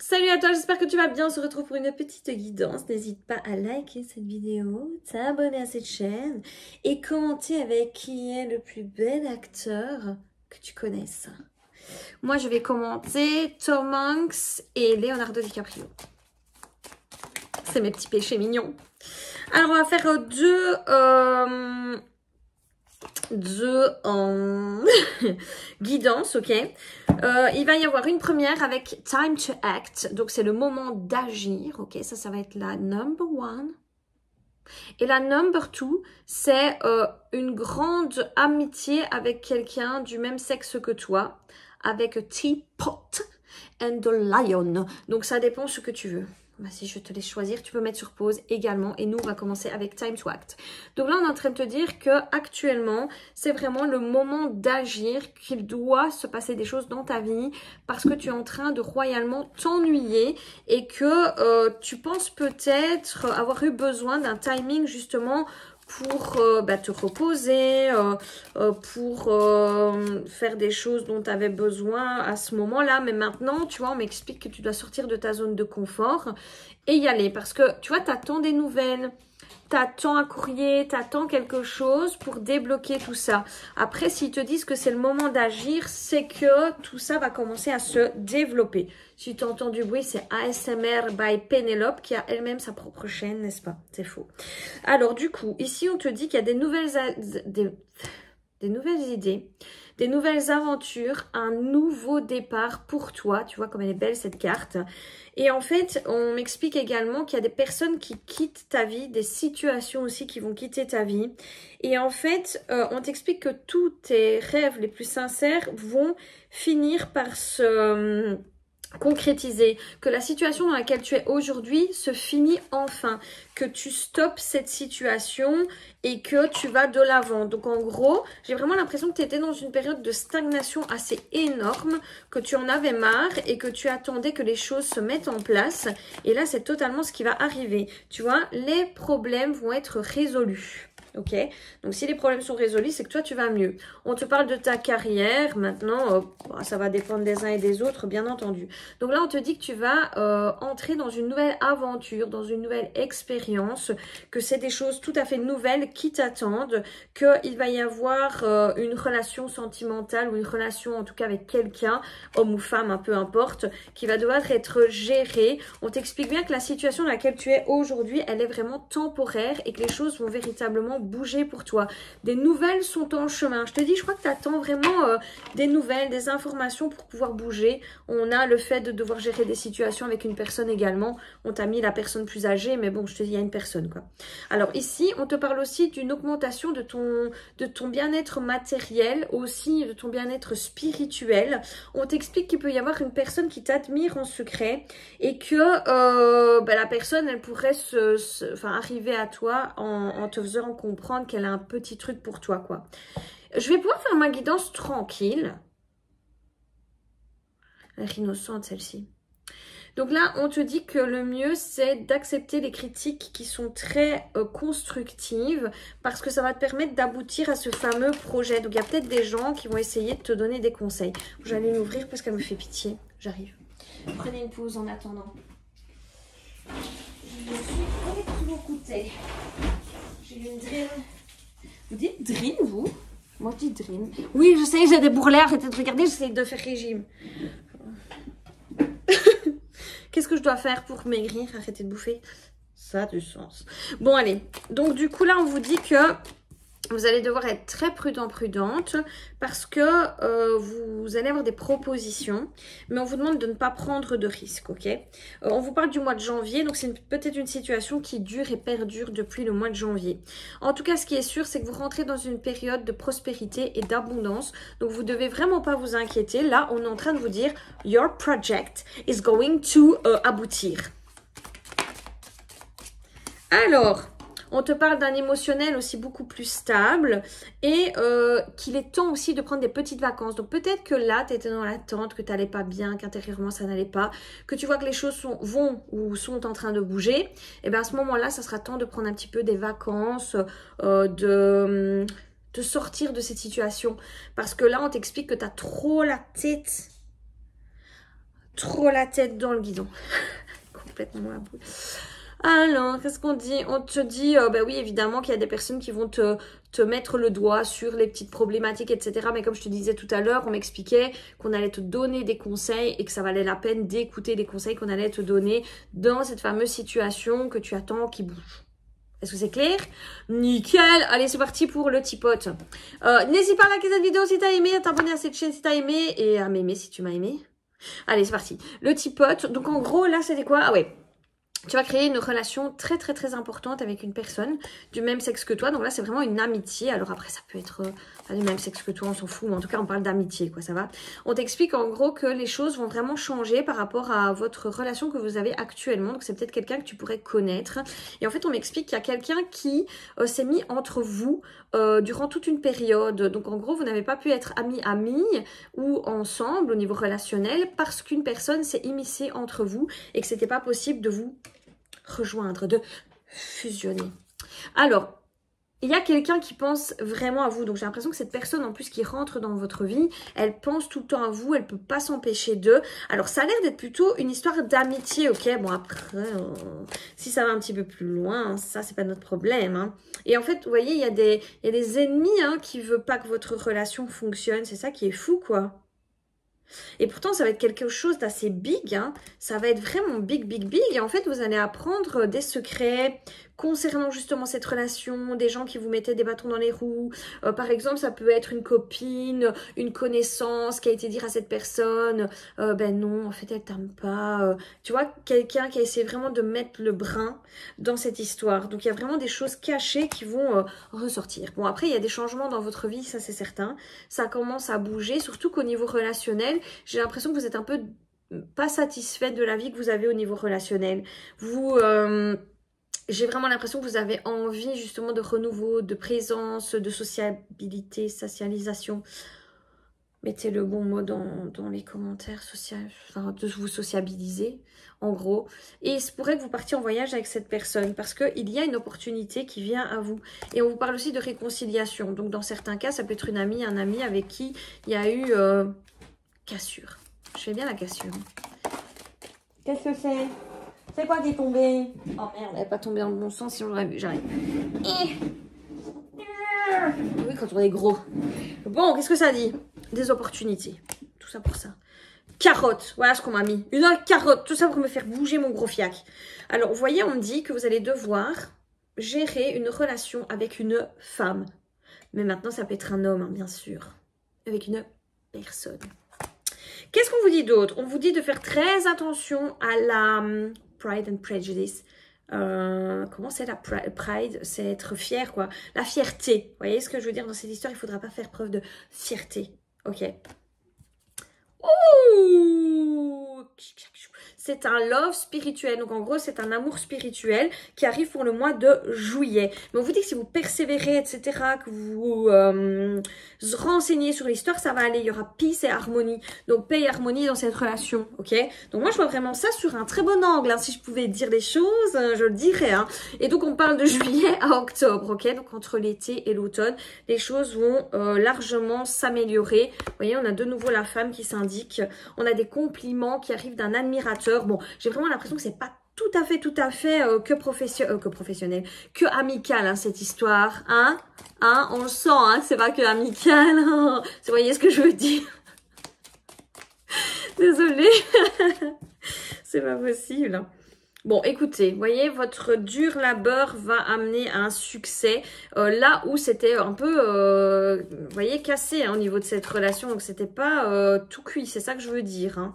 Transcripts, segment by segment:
Salut à toi, j'espère que tu vas bien. On se retrouve pour une petite guidance. N'hésite pas à liker cette vidéo, t'abonner à cette chaîne et commenter avec qui est le plus bel acteur que tu connaisses. Moi, je vais commenter Tom Hanks et Leonardo DiCaprio. C'est mes petits péchés mignons. Alors, on va faire deux guidances, ok. Il va y avoir une première avec Time to Act, donc c'est le moment d'agir, ok. Ça va être la number one. Et la number two, c'est une grande amitié avec quelqu'un du même sexe que toi, avec Teapot and the Lion. Donc ça dépend ce que tu veux. Si je te laisse choisir, tu peux mettre sur pause également. Et nous, on va commencer avec Time to Act. Donc là, on est en train de te dire que actuellement, c'est vraiment le moment d'agir, qu'il doit se passer des choses dans ta vie parce que tu es en train de royalement t'ennuyer et que tu penses peut-être avoir eu besoin d'un timing justement pour te reposer, pour faire des choses dont tu avais besoin à ce moment-là. Mais maintenant, tu vois, on m'explique que tu dois sortir de ta zone de confort et y aller. Parce que, tu vois, tu attends des nouvelles, t'attends un courrier, t'attends quelque chose pour débloquer tout ça. Après, s'ils te disent que c'est le moment d'agir, c'est que tout ça va commencer à se développer. Si tu entends du bruit, c'est ASMR by Penelope qui a elle-même sa propre chaîne, n'est-ce pas? C'est faux. Alors du coup, ici on te dit qu'il y a des nouvelles idées, des nouvelles aventures, un nouveau départ pour toi. Tu vois comme elle est belle cette carte. Et en fait, on m'explique également qu'il y a des personnes qui quittent ta vie, des situations aussi qui vont quitter ta vie. Et en fait, on t'explique que tous tes rêves les plus sincères vont finir par se concrétiser, que la situation dans laquelle tu es aujourd'hui se finit enfin, que tu stoppes cette situation et que tu vas de l'avant. Donc en gros, j'ai vraiment l'impression que tu étais dans une période de stagnation assez énorme, que tu en avais marre et que tu attendais que les choses se mettent en place. Et là, c'est totalement ce qui va arriver. Tu vois, les problèmes vont être résolus. Ok, donc si les problèmes sont résolus, c'est que toi tu vas mieux. On te parle de ta carrière, maintenant ça va dépendre des uns et des autres bien entendu. Donc là on te dit que tu vas entrer dans une nouvelle aventure, dans une nouvelle expérience, que c'est des choses tout à fait nouvelles qui t'attendent, qu'il va y avoir une relation sentimentale ou une relation en tout cas avec quelqu'un, homme ou femme, peu importe, qui va devoir être gérée. On t'explique bien que la situation dans laquelle tu es aujourd'hui, elle est vraiment temporaire et que les choses vont véritablement bouger pour toi. Des nouvelles sont en chemin. Je te dis, je crois que tu attends vraiment des nouvelles, des informations pour pouvoir bouger. On a le fait de devoir gérer des situations avec une personne également. On t'a mis la personne plus âgée, mais bon, je te dis, il y a une personne, quoi. Alors ici, on te parle aussi d'une augmentation de ton bien-être matériel, aussi de ton bien-être spirituel. On t'explique qu'il peut y avoir une personne qui t'admire en secret et que la personne, elle pourrait arriver à toi en te faisant comprendre qu'elle a un petit truc pour toi, quoi. Je vais pouvoir faire ma guidance tranquille. Elle est innocente, celle-ci. Donc là, on te dit que le mieux, c'est d'accepter les critiques qui sont très constructives parce que ça va te permettre d'aboutir à ce fameux projet. Donc, il y a peut-être des gens qui vont essayer de te donner des conseils. J'allais l'ouvrir parce qu'elle me fait pitié. J'arrive. Prenez une pause en attendant. Je suis électrocutée. J'ai une drill. Vous dites drill, vous? Moi, je dis drill. Oui, je sais, j'ai des bourrelets. Arrêtez de regarder, j'essaie de faire régime. Qu'est-ce que je dois faire pour maigrir? Arrêter de bouffer. Ça a du sens. Bon, allez. Donc, du coup, là, on vous dit que vous allez devoir être très prudente parce que vous allez avoir des propositions, mais on vous demande de ne pas prendre de risques, ok? On vous parle du mois de janvier, donc c'est peut-être une situation qui dure et perdure depuis le mois de janvier. En tout cas, ce qui est sûr, c'est que vous rentrez dans une période de prospérité et d'abondance, donc vous devez vraiment pas vous inquiéter. Là, on est en train de vous dire « Your project is going to aboutir ». Alors, on te parle d'un émotionnel aussi beaucoup plus stable et qu'il est temps aussi de prendre des petites vacances. Donc peut-être que là, tu étais dans l'attente, que tu n'allais pas bien, qu'intérieurement ça n'allait pas, que tu vois que les choses vont ou sont en train de bouger. Et bien à ce moment-là, ça sera temps de prendre un petit peu des vacances, de sortir de cette situation. Parce que là, on t'explique que tu as trop la tête trop la tête dans le guidon. Complètement à bout. Alors, qu'est-ce qu'on dit? On te dit, bah oui, évidemment qu'il y a des personnes qui vont te mettre le doigt sur les petites problématiques, etc. Mais comme je te disais tout à l'heure, on m'expliquait qu'on allait te donner des conseils et que ça valait la peine d'écouter les conseils qu'on allait te donner dans cette fameuse situation que tu attends qui bouge. Est-ce que c'est clair? Nickel. Allez, c'est parti pour le tipote. N'hésite pas à liker cette vidéo si t'as aimé, à t'abonner à cette chaîne si t'as aimé et à m'aimer si tu m'as aimé. Allez, c'est parti. Le tipote. Donc, en gros, là, c'était quoi? Ah ouais. Tu vas créer une relation très très très importante avec une personne du même sexe que toi. Donc là, c'est vraiment une amitié. Alors après, ça peut être du même sexe que toi, on s'en fout. Mais en tout cas, on parle d'amitié, quoi, ça va. On t'explique en gros que les choses vont vraiment changer par rapport à votre relation que vous avez actuellement. Donc c'est peut-être quelqu'un que tu pourrais connaître. Et en fait, on m'explique qu'il y a quelqu'un qui s'est mis entre vous durant toute une période. Donc en gros, vous n'avez pas pu être amis ou ensemble au niveau relationnel parce qu'une personne s'est immiscée entre vous et que c'était pas possible de vous rejoindre, de fusionner. Alors, il y a quelqu'un qui pense vraiment à vous. Donc, j'ai l'impression que cette personne, en plus, qui rentre dans votre vie, elle pense tout le temps à vous. Elle peut pas s'empêcher d'eux. Alors, ça a l'air d'être plutôt une histoire d'amitié, ok? Bon, après, si ça va un petit peu plus loin, ça, c'est pas notre problème. Hein. Et en fait, vous voyez, il y a des ennemis hein, qui veulent pas que votre relation fonctionne. C'est ça qui est fou, quoi. Et pourtant, ça va être quelque chose d'assez big, hein. Ça va être vraiment big, big, big. Et en fait, vous allez apprendre des secrets concernant justement cette relation, des gens qui vous mettaient des bâtons dans les roues. Par exemple, ça peut être une copine, une connaissance qui a été dire à cette personne, ben non, en fait, elle t'aime pas. Tu vois, quelqu'un qui a essayé vraiment de mettre le brin dans cette histoire. Donc, il y a vraiment des choses cachées qui vont ressortir. Bon, après, il y a des changements dans votre vie, ça c'est certain. Ça commence à bouger, surtout qu'au niveau relationnel, j'ai l'impression que vous êtes un peu pas satisfait de la vie que vous avez au niveau relationnel. J'ai vraiment l'impression que vous avez envie justement de renouveau, de présence, de sociabilité, socialisation. Mettez le bon mot dans les commentaires, enfin, de vous sociabiliser, en gros. Et il se pourrait que vous partiez en voyage avec cette personne parce qu'il y a une opportunité qui vient à vous. Et on vous parle aussi de réconciliation. Donc, dans certains cas, ça peut être une amie, un ami avec qui il y a eu cassure. Je fais bien la cassure. Qu'est-ce que c'est? C'est quoi qui est tombé? Oh merde, elle n'est pas tombée dans le bon sens, sinon j'aurais vu, j'arrive. Oui, quand on est gros. Bon, qu'est-ce que ça dit? Des opportunités. Tout ça pour ça. Carotte, voilà ce qu'on m'a mis. Une carotte, tout ça pour me faire bouger mon gros fiac. Alors, vous voyez, on me dit que vous allez devoir gérer une relation avec une femme. Mais maintenant, ça peut être un homme, hein, bien sûr. Avec une personne. Qu'est-ce qu'on vous dit d'autre? On vous dit de faire très attention à la Pride and Prejudice. Comment c'est la pride? C'est être fier, quoi. La fierté. Vous voyez ce que je veux dire dans cette histoire? Il ne faudra pas faire preuve de fierté. Ok. Ouh! C'est un love spirituel. Donc, en gros, c'est un amour spirituel qui arrive pour le mois de juillet. Mais on vous dit que si vous persévérez, etc., que vous renseignez sur l'histoire, ça va aller. Il y aura peace et harmonie. Donc, paix et harmonie dans cette relation. Ok? Donc, moi, je vois vraiment ça sur un très bon angle. Hein. Si je pouvais dire les choses, je le dirais. Hein. Et donc, on parle de juillet à octobre. Ok? Donc, entre l'été et l'automne, les choses vont largement s'améliorer. Vous voyez, on a de nouveau la femme qui s'indique. On a des compliments qui arrivent d'un admirateur. Bon, j'ai vraiment l'impression que c'est pas tout à fait que professionnel, que amical, hein, cette histoire. Hein, on le sent, hein, c'est pas que amical. Hein. Vous voyez ce que je veux dire? Désolée. C'est pas possible. Bon, écoutez, vous voyez, votre dur labeur va amener à un succès. Là où c'était un peu, vous voyez, cassé hein, au niveau de cette relation. Donc, c'était pas tout cuit, c'est ça que je veux dire. Hein.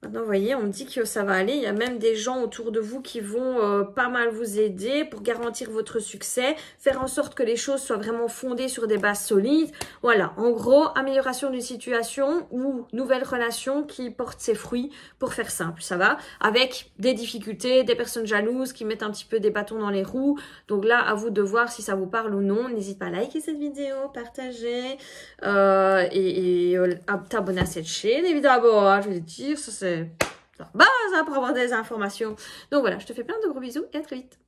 Maintenant, vous voyez, on me dit que ça va aller. Il y a même des gens autour de vous qui vont pas mal vous aider pour garantir votre succès, faire en sorte que les choses soient vraiment fondées sur des bases solides. Voilà, en gros, amélioration d'une situation ou nouvelle relation qui porte ses fruits, pour faire simple, ça va? Avec des difficultés, des personnes jalouses qui mettent un petit peu des bâtons dans les roues. Donc là, à vous de voir si ça vous parle ou non. N'hésite pas à liker cette vidéo, partager et à t'abonner à cette chaîne, évidemment. Hein, je vais te dire, ça c'est la base hein, pour avoir des informations. Donc voilà, je te fais plein de gros bisous et à très vite.